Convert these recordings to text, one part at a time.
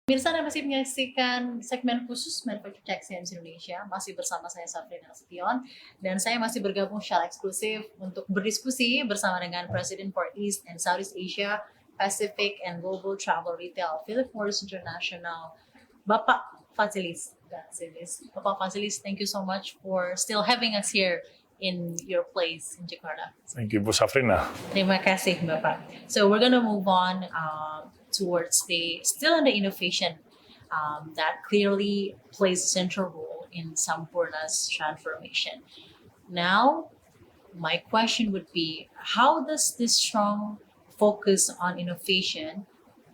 Pemirsa Anda masih menyaksikan segmen khusus Manufacture Tech Science Indonesia, masih bersama saya Safrina Nasution, dan saya masih bergabung secara eksklusif untuk berdiskusi bersama dengan Presiden for East and Southeast Asia, Pacific and Global Travel Retail, Philip Morris International, Bapak Vassilis Gkatzelis. Bapak Vassilis, thank you so much for still having us here in your place in Jakarta. Thank you, Bu Safrina. Terima kasih, Bapak. So we're going to move on towards still in the innovation that clearly plays a central role in Sampoerna's transformation. Now, my question would be, how does this strong focus on innovation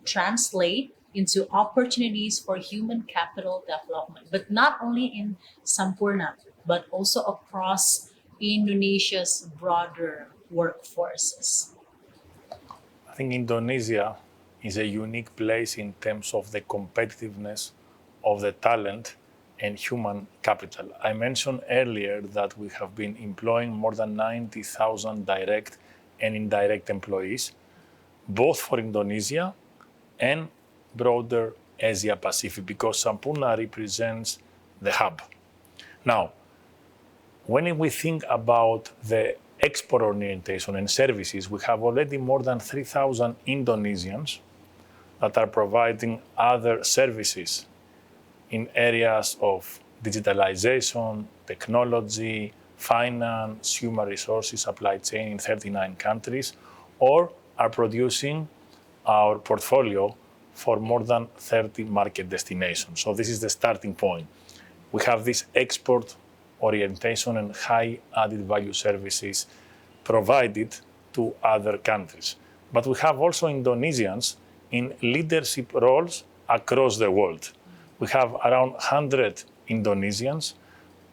translate into opportunities for human capital development, but not only in Sampoerna, but also across Indonesia's broader workforces? I think Indonesia is a unique place in terms of the competitiveness of the talent and human capital. I mentioned earlier that we have been employing more than 90,000 direct and indirect employees, both for Indonesia and broader Asia Pacific, because Sampoerna represents the hub. Now, when we think about the export orientation and services, we have already more than 3,000 Indonesians that are providing other services in areas of digitalization, technology, finance, human resources, supply chain in 39 countries, or are producing our portfolio for more than 30 market destinations. So this is the starting point. We have this export orientation and high added value services provided to other countries. But we have also Indonesians in leadership roles across the world. We have around 100 Indonesians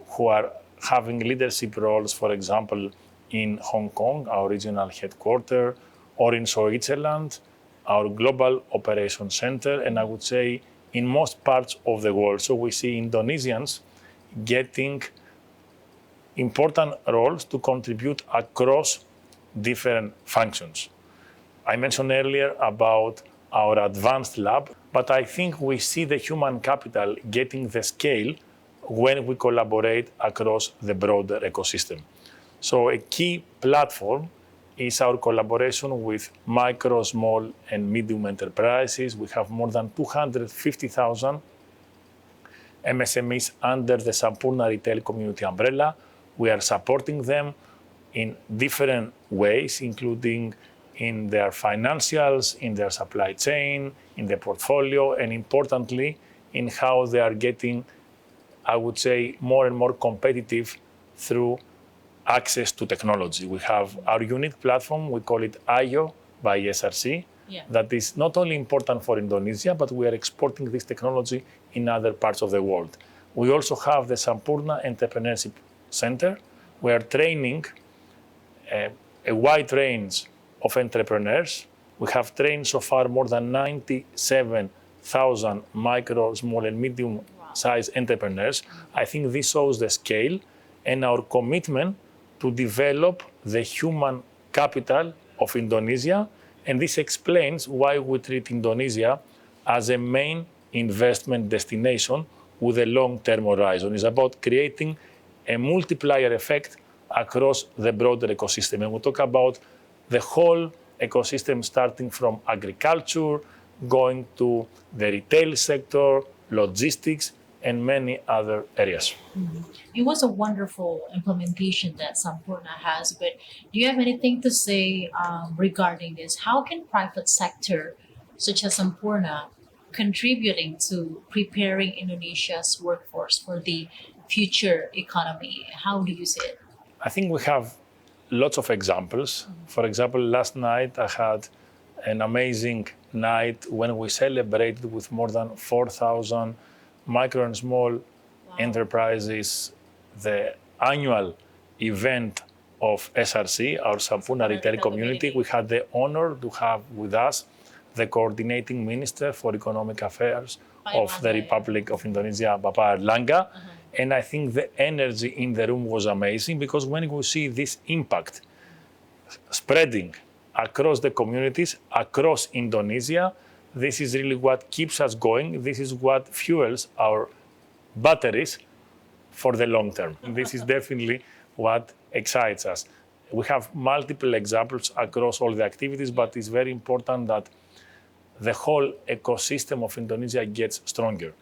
who are having leadership roles, for example, in Hong Kong, our regional headquarters, or in Switzerland, our global operations center, and I would say in most parts of the world. So we see Indonesians getting important roles to contribute across different functions. I mentioned earlier about our advanced lab, but I think we see the human capital getting the scale when we collaborate across the broader ecosystem. So a key platform is our collaboration with micro, small, and medium enterprises. We have more than 250,000 MSMEs under the Sampoerna Retail Community umbrella. We are supporting them in different ways, including in their financials, in their supply chain, in their portfolio, and importantly, in how they are getting, I would say, more and more competitive through access to technology. We have our unique platform, we call it IO by SRC, that is not only important for Indonesia, but we are exporting this technology in other parts of the world. We also have the Sampoerna Entrepreneurship Center. We are training a wide range of entrepreneurs. We have trained so far more than 97,000 micro, small, and medium-sized entrepreneurs. I think this shows the scale and our commitment to develop the human capital of Indonesia, and this explains why we treat Indonesia as a main investment destination with a long-term horizon. It's about creating a multiplier effect across the broader ecosystem. And we talk about the whole ecosystem starting from agriculture, going to the retail sector, logistics, and many other areas. It was a wonderful implementation that Sampoerna has, but do you have anything to say regarding this? How can private sector, such as Sampoerna, contributing to preparing Indonesia's workforce for the future economy? How do you see it? I think we have lots of examples. For example, last night I had an amazing night when we celebrated with more than 4,000 micro and small enterprises the annual event of SRC, our Sampoerna Retail Community. We had the honor to have with us the coordinating minister for economic affairs of the Republic of Indonesia, Bapak Erlangga. And I think the energy in the room was amazing, because when we see this impact spreading across the communities, across Indonesia, this is really what keeps us going. This is what fuels our batteries for the long term. This is definitely what excites us. We have multiple examples across all the activities, but it's very important that the whole ecosystem of Indonesia gets stronger.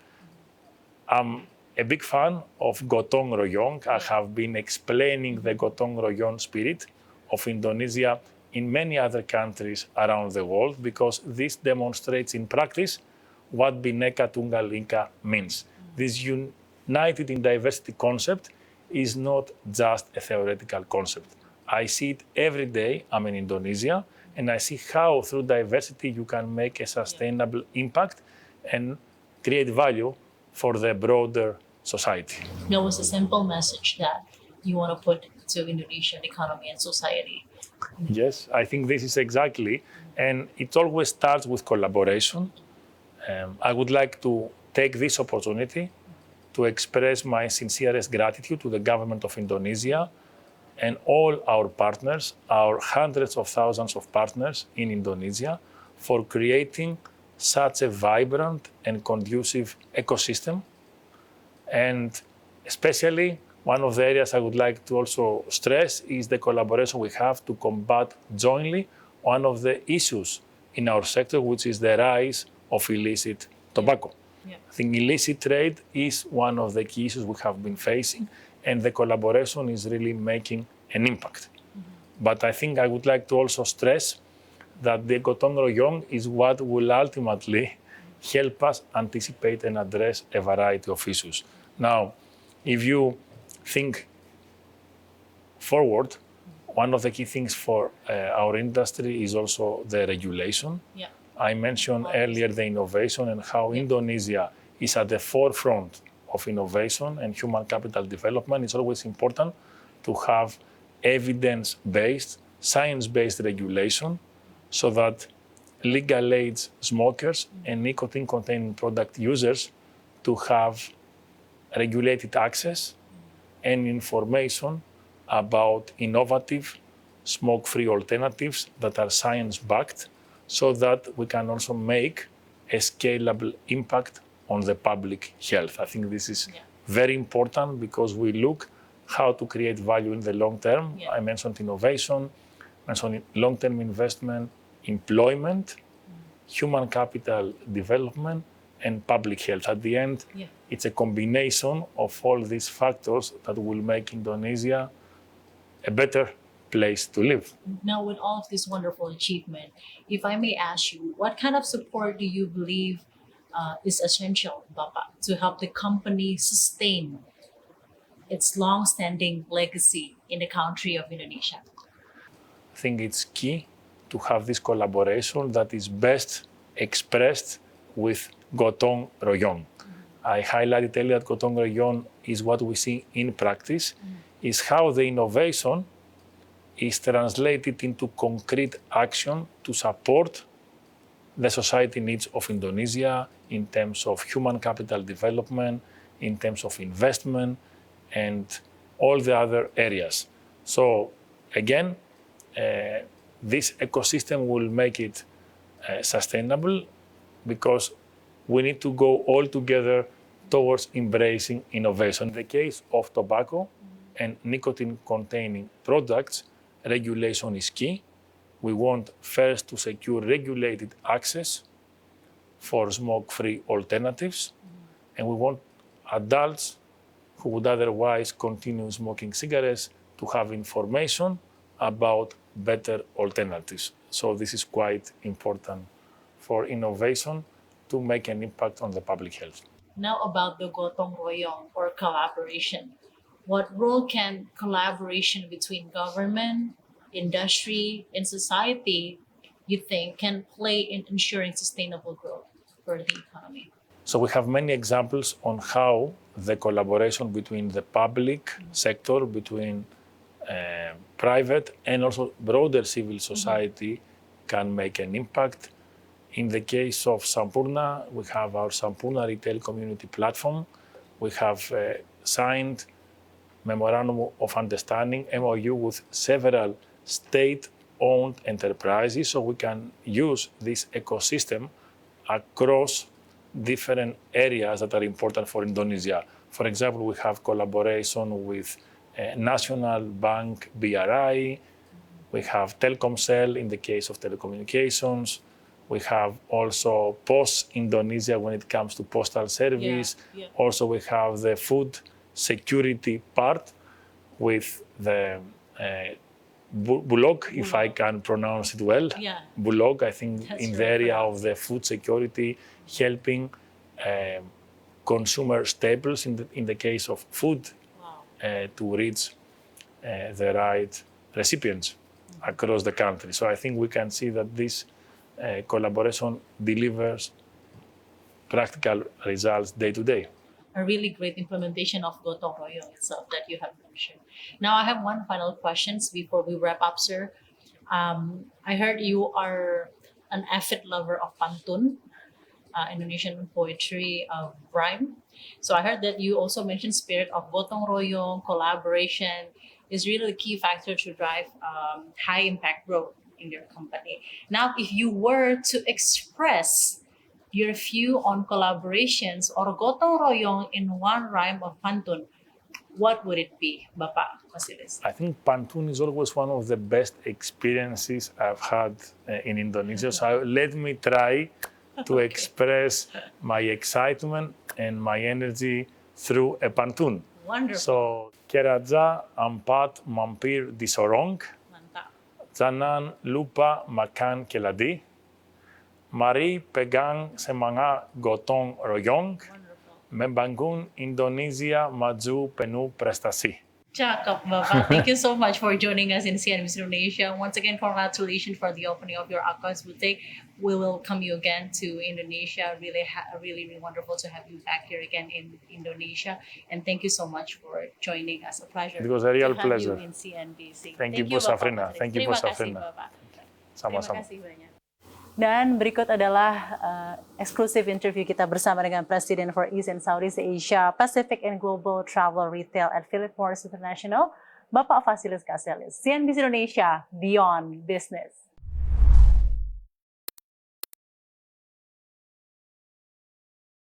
I'm a big fan of gotong royong. I have been explaining the gotong royong spirit of Indonesia in many other countries around the world because this demonstrates in practice what Bhinneka Tunggal Ika means. This united in diversity concept is not just a theoretical concept. I see it every day. I'm in Indonesia, and I see how through diversity you can make a sustainable impact and create value for the broader society. That was a simple message that you want to put to Indonesian economy and society. Yes, I think this is exactly, and it always starts with collaboration. I would like to take this opportunity to express my sincerest gratitude to the government of Indonesia and all our partners, our hundreds of thousands of partners in Indonesia, for creating such a vibrant and conducive ecosystem. And especially, one of the areas I would like to also stress is the collaboration we have to combat jointly one of the issues in our sector, which is the rise of illicit tobacco. Yeah. I think illicit trade is one of the key issues we have been facing, and the collaboration is really making an impact. But I think I would like to also stress that the gotong royong is what will ultimately help us anticipate and address a variety of issues. Now, if you think forward, one of the key things for our industry is also the regulation. Yeah. I mentioned earlier the innovation and how Indonesia is at the forefront of innovation and human capital development. It's always important to have evidence-based, science-based regulation so that legal age smokers and nicotine-containing product users to have regulated access and information about innovative smoke-free alternatives that are science-backed so that we can also make a scalable impact on the public health. I think this is very important because we look how to create value in the long term. Yeah. I mentioned innovation, mentioned long-term investment, employment, human capital development, and public health. At the end, it's a combination of all these factors that will make Indonesia a better place to live. Now, with all of this wonderful achievement, if I may ask you, what kind of support do you believe is essential, Bapak, to help the company sustain its long-standing legacy in the country of Indonesia? I think it's key to have this collaboration that is best expressed with gotong royong. I highlighted earlier that gotong royong is what we see in practice, is how the innovation is translated into concrete action to support the society needs of Indonesia in terms of human capital development, in terms of investment, and all the other areas. So again, this ecosystem will make it sustainable because we need to go all together towards embracing innovation. In the case of tobacco and nicotine-containing products, regulation is key. We want first to secure regulated access for smoke-free alternatives, and we want adults who would otherwise continue smoking cigarettes to have information about better alternatives. So this is quite important for innovation to make an impact on the public health. Now about the gotong royong or collaboration. What role can collaboration between government, industry, and society, you think, can play in ensuring sustainable growth for the economy? So we have many examples on how the collaboration between the public sector, between private and also broader civil society can make an impact. In the case of Sampoerna, we have our Sampoerna Retail Community Platform. We have signed Memorandum of Understanding, MOU, with several state-owned enterprises, so we can use this ecosystem across different areas that are important for Indonesia. For example, we have collaboration with National Bank BRI, we have Telkomsel in the case of telecommunications, we have also Post Indonesia when it comes to postal service. Also, we have the food security part with the Bulog, if I can pronounce it well. Bulog, I think, in the area of the food security, helping consumer staples in the case of food to reach the right recipients across the country. So I think we can see that this collaboration delivers practical results day to day. A really great implementation of gotong royong itself that you have mentioned. Now, I have one final question before we wrap up, sir. I heard you are an avid lover of pantun, Indonesian poetry rhyme. So I heard that you also mentioned spirit of gotong royong, collaboration is really the key factor to drive high impact growth in your company. Now, if you were to express your view on collaborations or gotong royong in one rhyme of pantun, what would it be, Bapak Vassilis? I think pantun is always one of the best experiences I've had in Indonesia. So let me try to express my excitement and my energy through a pantun. Wonderful. So, Keraja ampat mampir di sorong, Mantap. jangan lupa makan keladi. Mari pegang semangat gotong royong, Wonderful. membangun Indonesia maju penuh prestasi. Cakep, Bapak. Thank you so much for joining us in CNBC Indonesia. Once again, congratulations for the opening of your IQOS boutique. We will welcome you again to Indonesia. Really wonderful to have you back here again in Indonesia. And thank you so much for joining us. A pleasure. It was a real to have pleasure. you in CNBC. Thank you, Bu Bapak Safrina. Vassilis. Thank you, Bu Terima kasih, Safrina. Bapak. Terima Sama-sama. kasih banyak. Dan berikut adalah eksklusif interview kita bersama dengan Presiden for East and Southeast Asia, Pacific and Global Travel Retail at Philip Morris International, Bapak Vassilis Gkatzelis. CNBC Indonesia, Beyond Business.